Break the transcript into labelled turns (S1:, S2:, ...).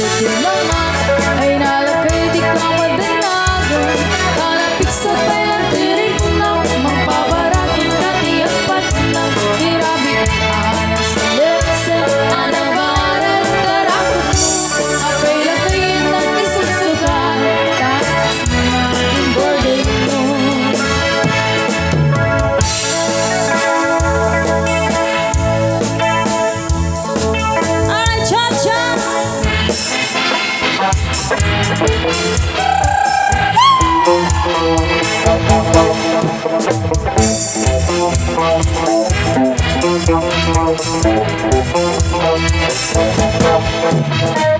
S1: sa tinama ay nalagay di ka madanagan. Kalapit sa kailang tirik lang, magpaparakit ka tiyapat lang. Hirabit ana sa lepsen, ana barat tarakot mo. Apay lagayin ng isusugan, kahit sa natin boarding mo. Alright, cha-cha! Thank you.